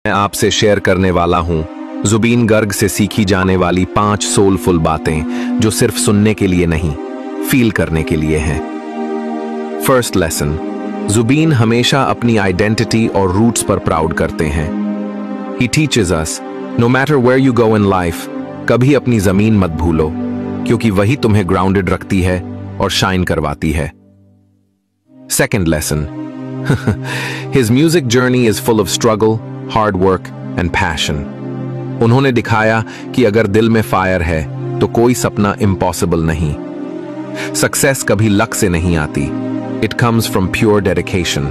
मैं आपसे शेयर करने वाला हूं जुबीन गर्ग से सीखी जाने वाली 5 सोलफुल बातें जो सिर्फ सुनने के लिए नहीं, फील करने के लिए हैं। फर्स्ट लेसन, जुबीन हमेशा अपनी आइडेंटिटी और रूट्स पर प्राउड करते हैं। He teaches us, no matter where you go in life, कभी अपनी जमीन मत भूलो, क्योंकि वही तुम्हें ग्राउंडेड रखती है और शाइन करवाती है। Second lesson, his music journey is full of struggle, hard work and passion. उन्होंने दिखाया कि अगर दिल में फायर है तो कोई सपना इम्पॉसिबल नहीं। सक्सेस कभी लक से नहीं आती, it comes from pure dedication.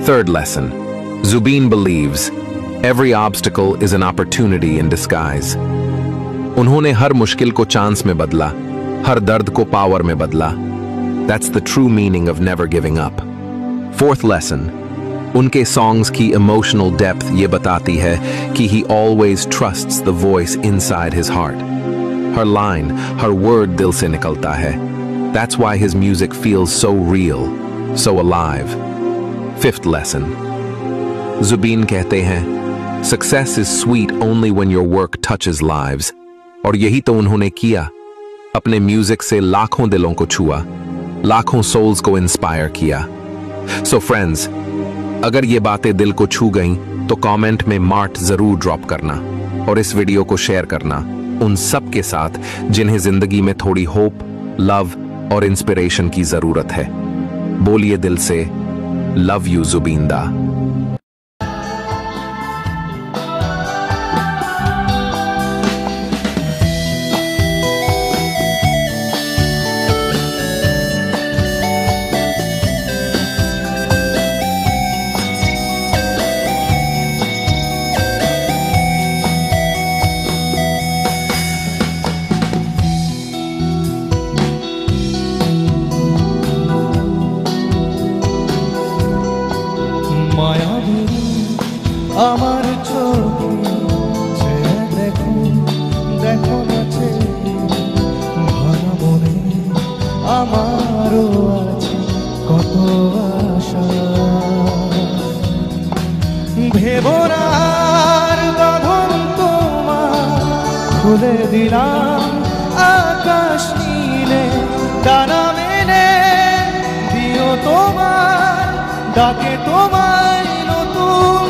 Third lesson, Zubeen believes every obstacle is an opportunity in disguise. उन्होंने हर मुश्किल को चांस में बदला, हर दर्द को पावर में बदला। That's the true meaning of never giving up. Fourth lesson, उनके सॉन्ग्स की इमोशनल डेप्थ ये बताती है कि he always trusts the voice inside his heart. हर लाइन, हर वर्ड दिल से निकलता है। That's why his music feels so real, so alive. Fifth lesson, Zubeen कहते हैं success is sweet only when your work touches lives. और यही तो उन्होंने किया, अपने म्यूजिक से लाखों दिलों को छुआ, लाखों सोल्स को इंस्पायर किया। सो फ्रेंड्स, अगर ये बातें दिल को छू गईं तो कमेंट में मार्ट जरूर ड्रॉप करना और इस वीडियो को शेयर करना उन सब के साथ जिन्हें जिंदगी में थोड़ी होप, लव और इंस्पिरेशन की जरूरत है। बोलिए दिल से, लव यू जुबीन दा। আমার চোখে চেয়ে দেখো, দেখো নাচে ভরা মনে আমারও আছে কত আশা। ভেবনার বাঁধন তোমার খুলে দিলাম আকাশ নীলে, ডানা মেলে দিও তোমার ডাকে তোমায় নতুন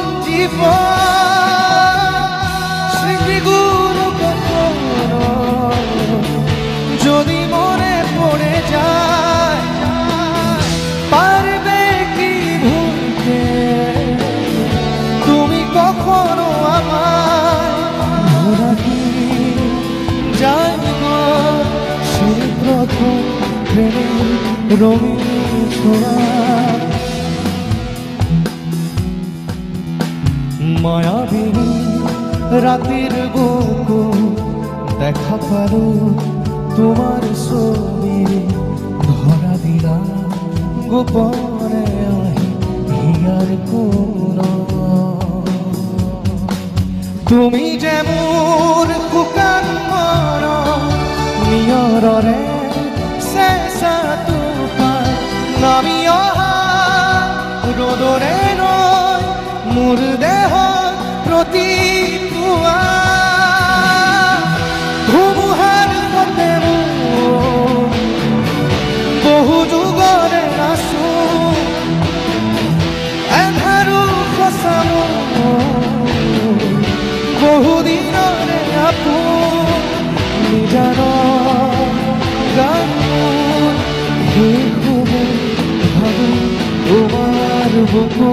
স্মৃতিগুলো কখনো যদি মনে পড়ে যায়, পারবে কি ভুলতে তুমি কখনো আমায় ভোলাতে জানবো সেই প্রথম প্রেমের রঙিন ছোঁয়া। মায়াবিনী রাতের বুকু দেখা পারো তোমার ছবি ধরা দিলাম গোপনে হিয়ার কোন। তুমি যেমন কুকান মন নিয়রে শেষা তুপার নামি অহা রোদরে নয় মোর দেহ প্রতি ধুমুহার মতে বহু যুগরে আসু এধারু খসামু বহুদিনরে আপু নিজার গান দেখুবে ভাবু তোমার বুকু।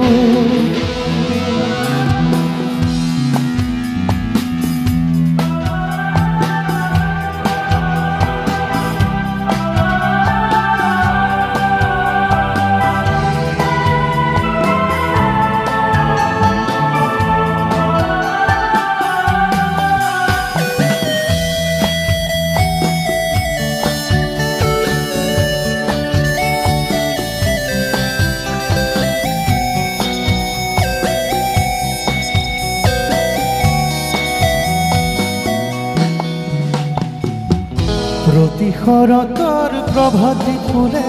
প্রতিহরতর প্রভাতী ফুলে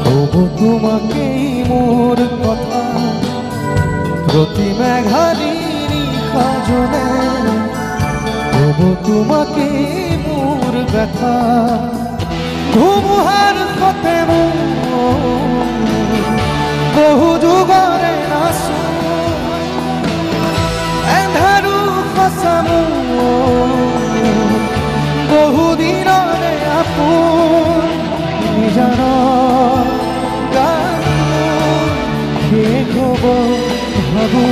তবু তোমাকেই মোর কথা প্রতি মেঘালিনী খজনে তবু তোমাকে মোর ব্যথা ধুমুহার পথে বহু যুগরে নাচো এন্ধারু খসামু বহু দিনরে আপোন নিজান গান শেষ হব ভাবো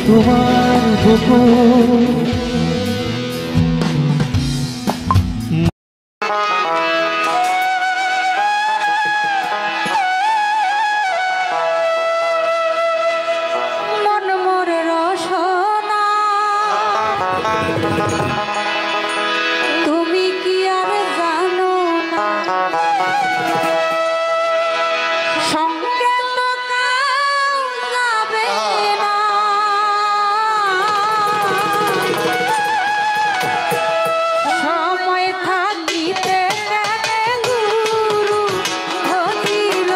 তোমার বুকুর তুমি কি আর জানো না সঙ্গে তো কাউ যাবে না সময় থাকিতে গুরু ধরিল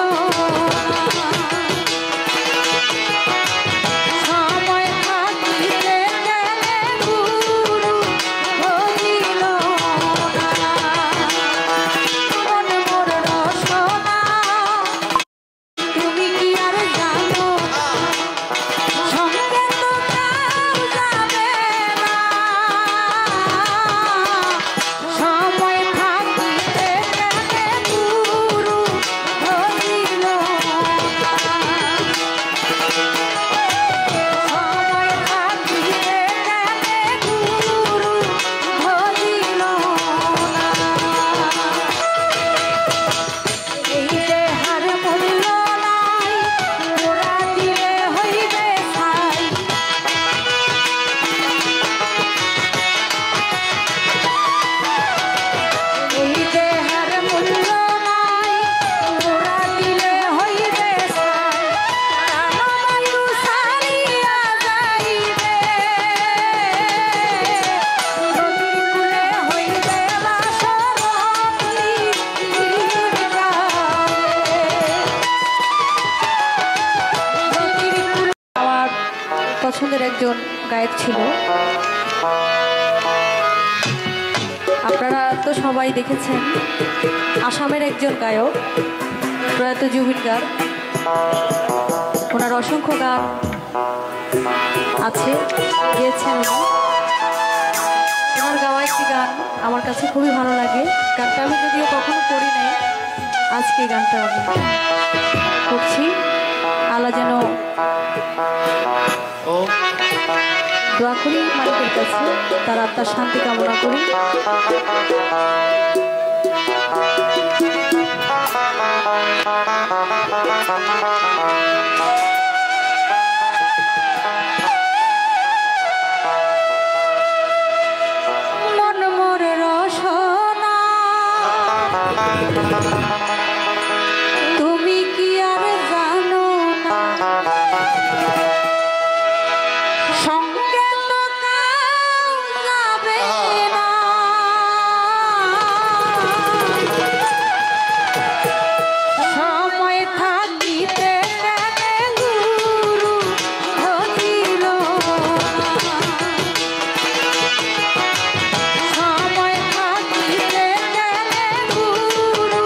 সময় থাকিতে গুরু ধরিল মন মোর রসনা তুমি কি আর জানো সঙ্গে তো কাউ যাবে না সময় থাকিতে গুরু ধরিল সময় থাকিতে গুরু ধরিল এই দেহার মূল্য নাই মোরা দিলে হইবে ছাই এই দেহার মূল্য নাই মোরা দিলে হইবে ছাই প্রাণবায়ু ছাড়িয়া যাইবে নদীর কূলে হইবে বাসর আমার পছন্দের একজন গায়ক ছিল। আপনারা তো সবাই দেখেছেন আসামের একজন গায়ক প্রয়াত জুবিন গার্গ। ওনার অসংখ্য গান আছে, গেয়েছেন উনি। ওনার গাওয়া একটি গান আমার কাছে খুবই ভালো লাগে। গানটা আমি যদিও কখনো করি নাই, আজকে এই গানটা আমি করছি। আল্লাহ যেন দোয়া করি মালিকের কাছে, তার আত্মার শান্তি কামনা করি। মন মোর রসনা তুমি কি আর জানো না সঙ্গে তো কাউ যাবে না সময় থাকিতে গুরু ধরিল সময় থাকিতে গুরু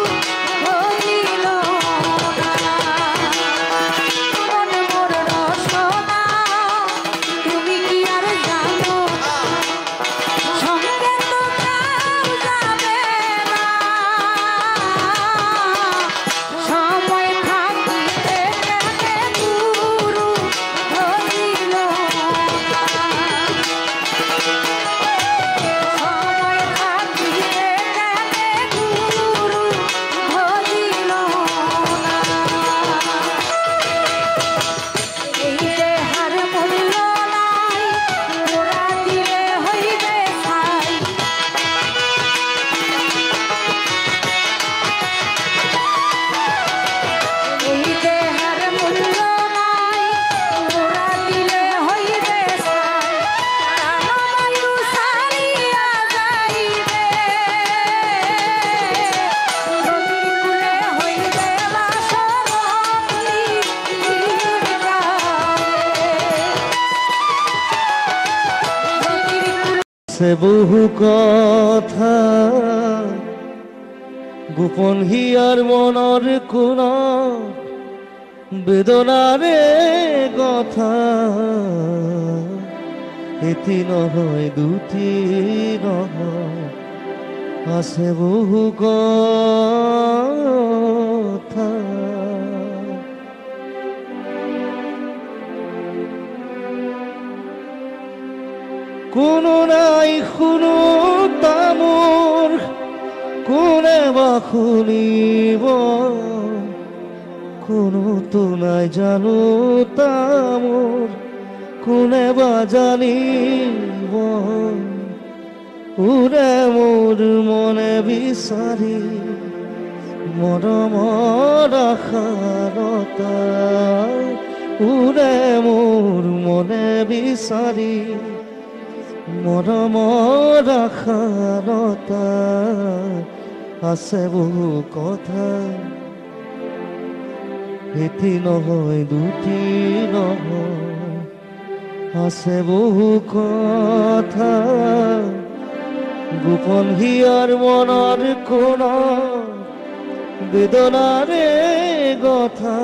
আছে বহু কথা গোপন হিয়ার মনৰ কোন বেদনাৰে কথা এটি নহয় দুটি নহয় আছে বহু কথা কোনো নাই শুনো তামোৰ কোনে বা শুনিব কোনোতো নাই জানো তামোৰ কোনে বা জানিব উৰে মোৰ মনে বিচাৰি মৰমৰ আশাৰতা উৰে মোৰ মনে বিচাৰি মৰমৰ আশাৰতা আছে বহু কথা এটি নহয় দুটি নহয় আছে বহু কথা গোপন হিয়াৰ মনৰ কোন বেদনাৰে কথা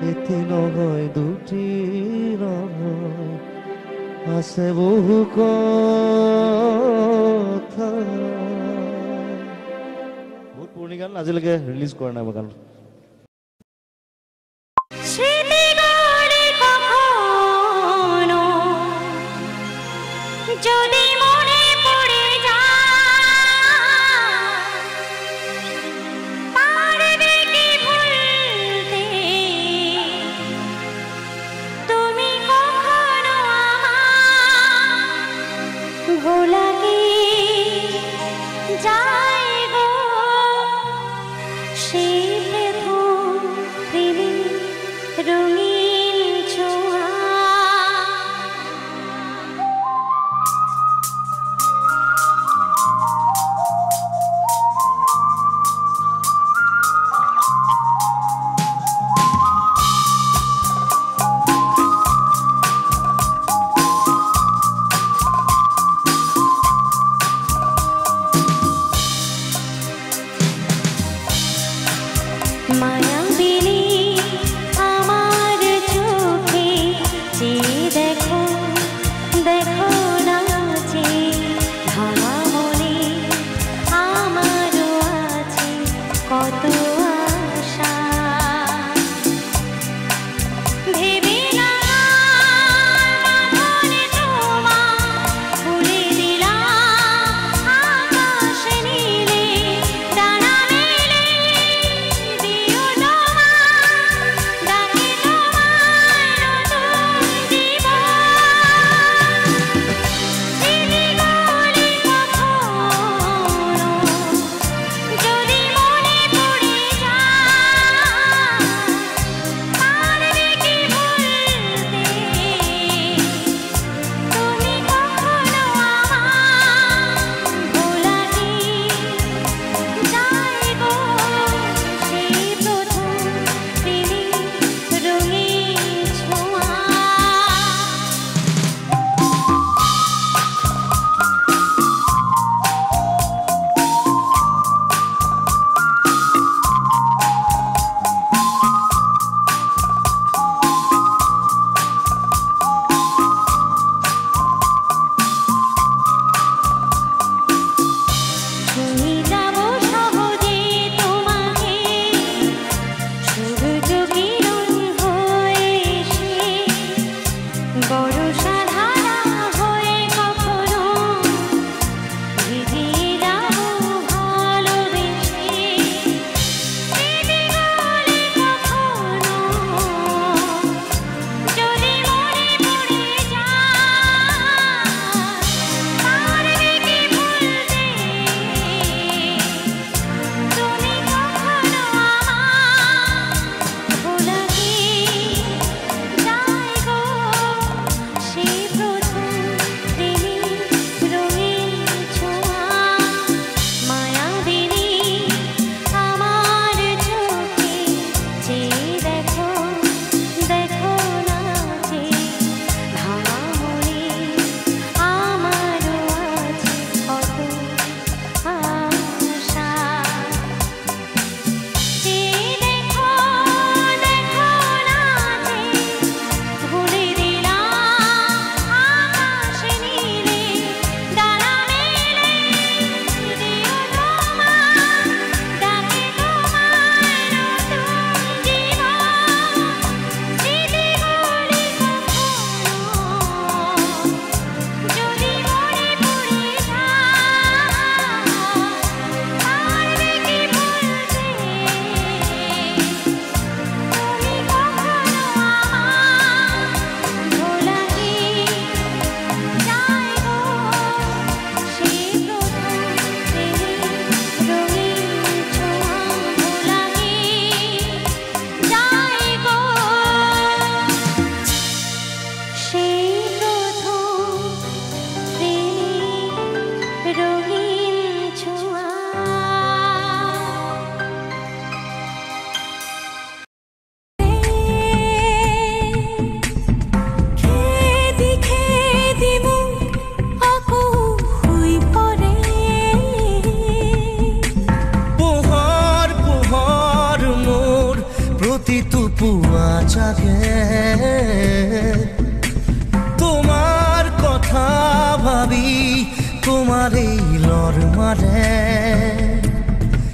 এটি নহয় দুটি নহয় আছে বহু কথা বহুত পুৰণি গান আজিলৈকে ৰিলিজ কৰা নাই গান যদি মনে পড়ে যায় পারবে কি ভুলতে তুমি কখনো আমার ভোলা কি যায় গো সেই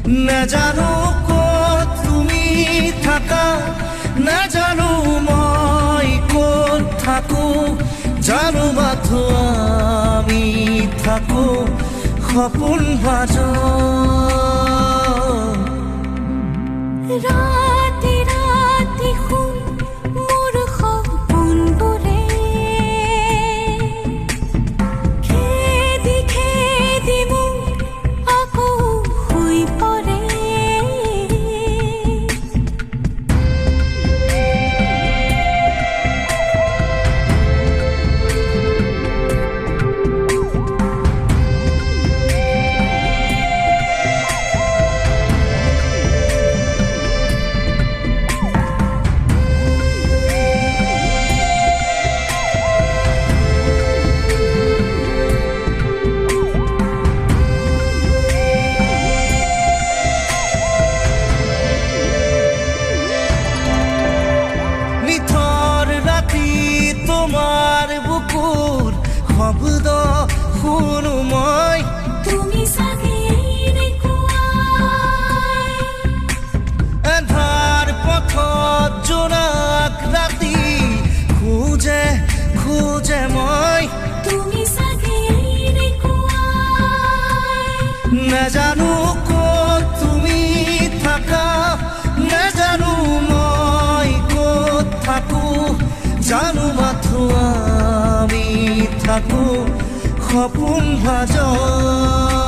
নাজানো ক'ত তুমি থাকা, নাজানো মই ক'ত থাকো, জানো মাথো আমি থাকো সপোন মাজত। ৰাতি ৰাতি শুন মোৰ সপোনবোৰে, খেদি খেদি মোক আকৌ শুই পৰে। তোমাৰ বুকুৰ শব্দ শুনো মই, তুমি চাগে এনেকুৱাই এন্ধাৰ পথত জোনাক ৰাতি খোজে খোজে মই, তুমি চাগে এনেকুৱাই নাজানো ক'ত তুমি থাকা, নাজানো মই ক'ত থাকো, জানো মাথো আমি থাকো সপোন মাজত।